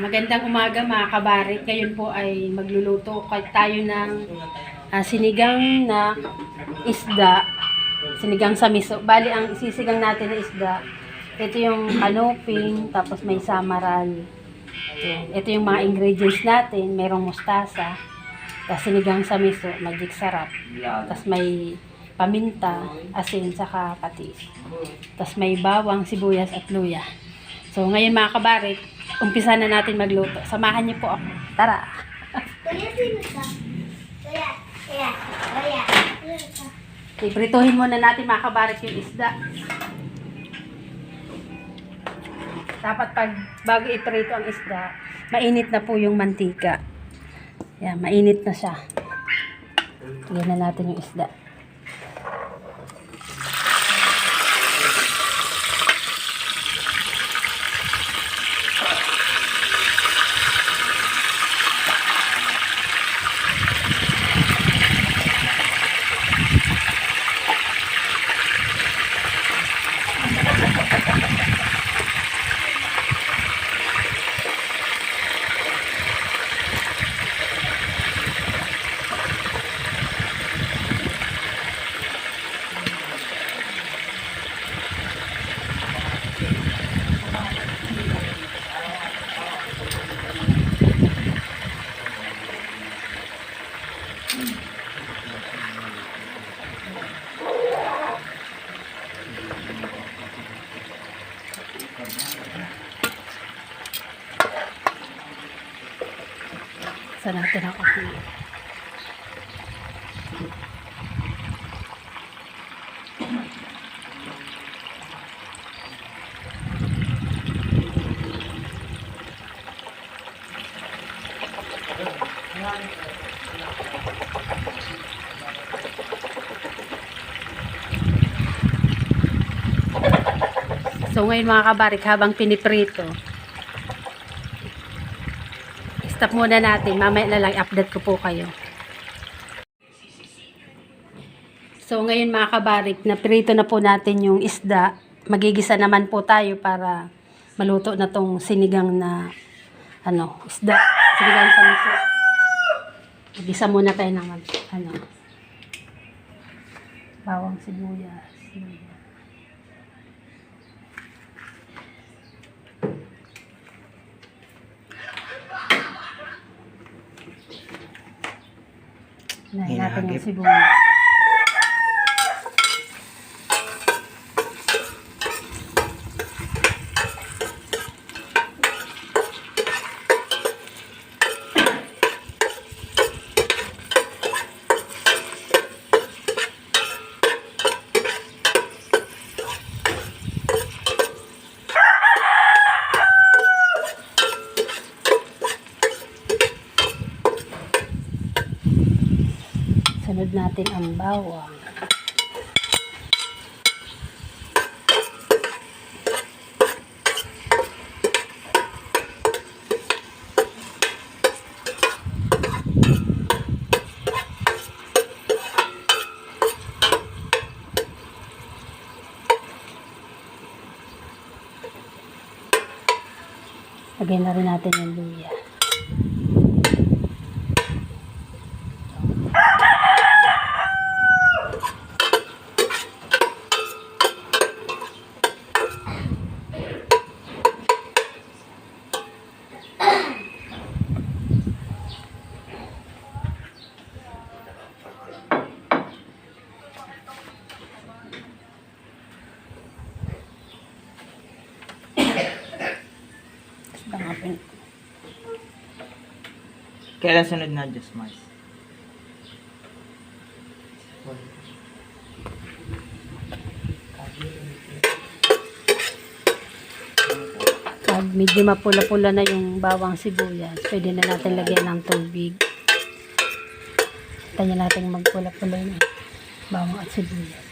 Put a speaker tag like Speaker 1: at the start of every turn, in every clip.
Speaker 1: Magandang umaga mga kabarit. Ngayon po ay magluluto tayo ng sinigang na isda. Sinigang sa miso. Bali, ang isisigang natin na isda, ito yung kanuping, tapos may samaral. Ito yung mga ingredients natin. Merong mustasa, tapos sinigang sa miso, magic sarap. Tapos may paminta, asin, saka patis. Tapos may bawang, sibuyas at luya. So, ngayon mga kabarit, umpisa na natin magluto. Samahan niyo po ako. Tara! Iprituhin muna natin mga kabarit yung isda. Dapat bago iprito ang isda, mainit na po yung mantika. Yan, mainit na siya. Lagyan na natin yung isda. Saan natin ako dito? So ngayon mga kabarik, habang piniprito, stop muna natin. Mamaya na lang update ko po kayo. So ngayon mga kabarik, naprito na po natin yung isda. Magigisa naman po tayo para maluto na tong sinigang na isda. Sinigang sa miso. Magisa muna tayo ng bawang, sibuyas. Nahin natin yung sibuyas. Sunod natin ang bawang. Lagyan na rin natin yung luya.
Speaker 2: Kailan sunod na Diyos Mars?
Speaker 1: Pag medyo mapula-pula na yung bawang sibuyas, pwede na natin lagyan ng tubig. Tayo natin magpula-pula yung bawang at sibuyas.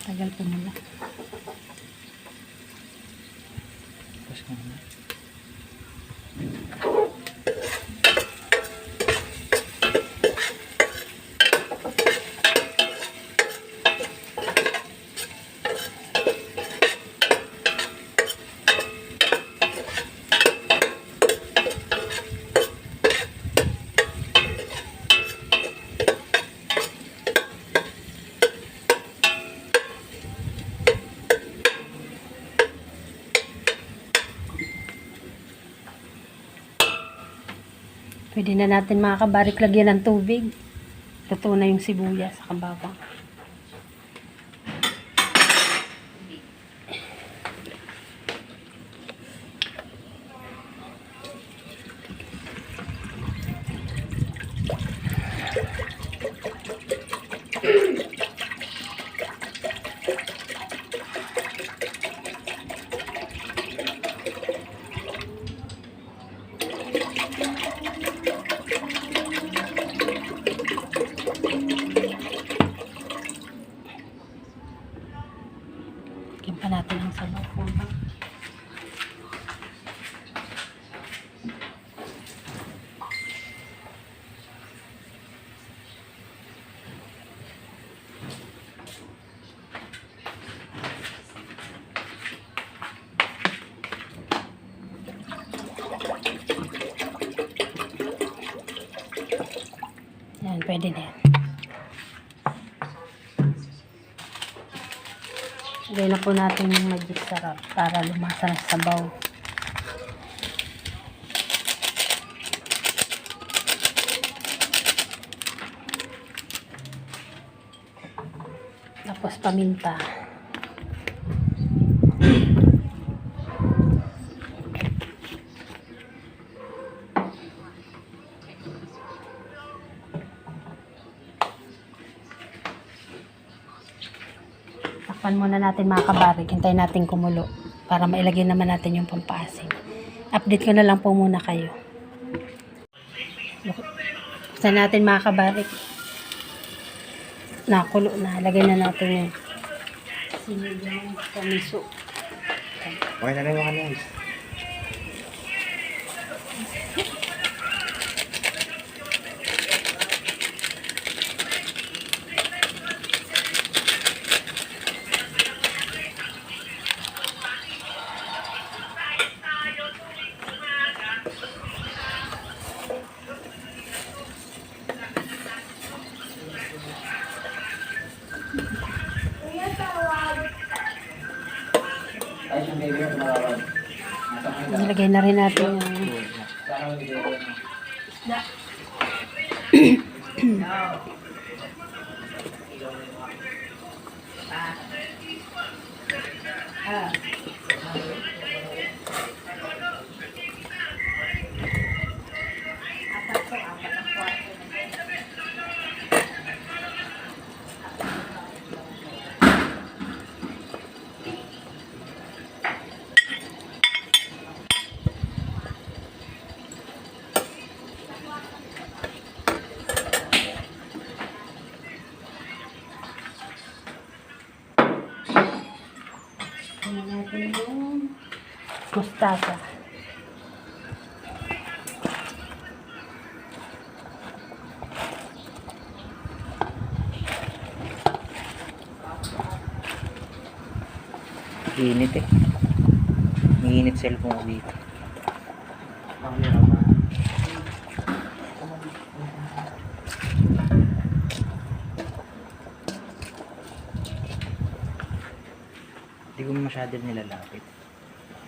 Speaker 1: Tagal po muna.
Speaker 2: Tapos ka na.
Speaker 1: Pwede na natin mga kabarik lagyan ng tubig. Luto na yung sibuyas sa kababang. Lagyan pa natin ang sabaw po. Yan, pwede na yan. Lagyan na po natin yung magic sarap para lumasa ng sabaw. Tapos paminta. Takpan muna natin mga kabarik. Hintayin natin kumulo para mailagay naman natin yung pampaasim. Update ko na lang po muna kayo. Buksan natin mga kabarik. Nakulo na. Lagay na natin yung sinigang sa miso.
Speaker 2: Okay na rin mga guys.
Speaker 1: Ilagay na rin natin yung mustasa.
Speaker 2: Init eh. Init cellphone ko dito. Hindi ko masyado nilalapit.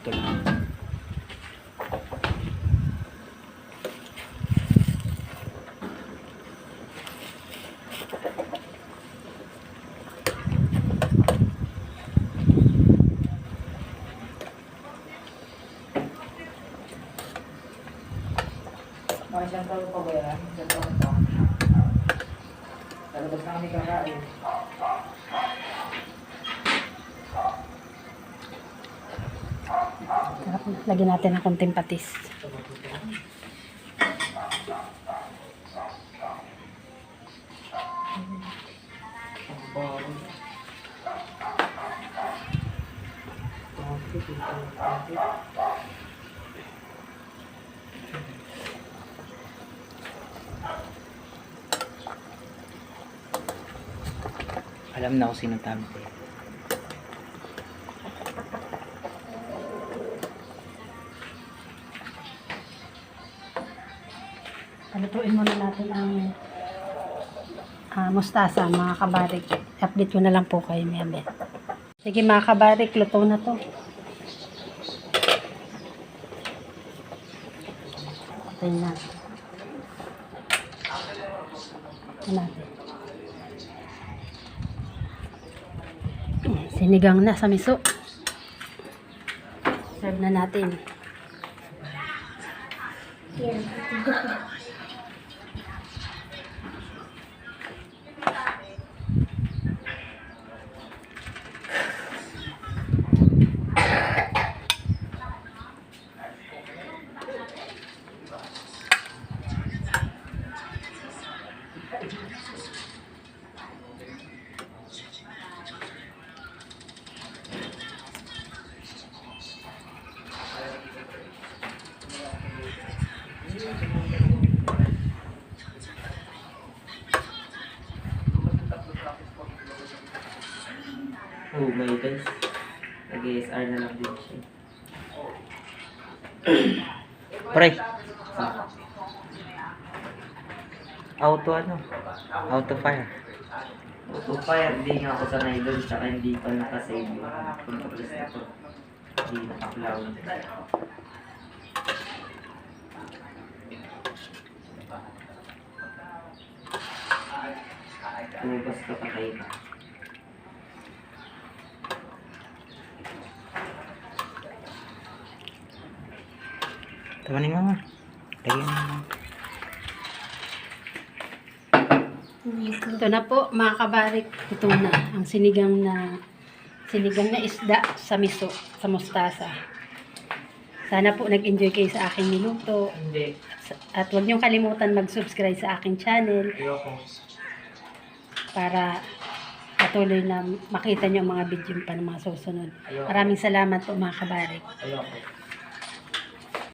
Speaker 2: Ito lang. Mga isang taon pa ba yan? Isang taon pa. Talabas na kami kakain.
Speaker 1: Sarap. Lagyan natin ng konting patis.
Speaker 2: Alam na ako sino tama ko.
Speaker 1: Palutuin muna natin ang mustasa, mga kabarik. Update ko na lang po kayo, Meme. Sige mga kabarik, luto na to. Patayin natin. Patayin natin. Sinigang na sa miso. Serve na natin.
Speaker 2: Oh my guys. Nag-ASR na lang din siya. Pre! Auto ano? Auto fire. Auto fire, hindi nga ako sanay doon. Tsaka hindi pa nakasave yung controls nito. Hindi naka-cloud. Lumabas ka patay ka. Tamanin mo. Lagyan mo.
Speaker 1: Ito na po mga kabarik. Ito na ang sinigang na isda sa miso, sa mustasa. Sana po nag-enjoy kayo sa aking niluto.
Speaker 2: Hindi.
Speaker 1: At huwag niyong kalimutan mag-subscribe sa aking channel
Speaker 2: Ayoko.
Speaker 1: para patuloy na makita niyo ang mga video pa ng mga susunod.
Speaker 2: Ayoko.
Speaker 1: Maraming salamat po mga kabarik.
Speaker 2: Ayoko.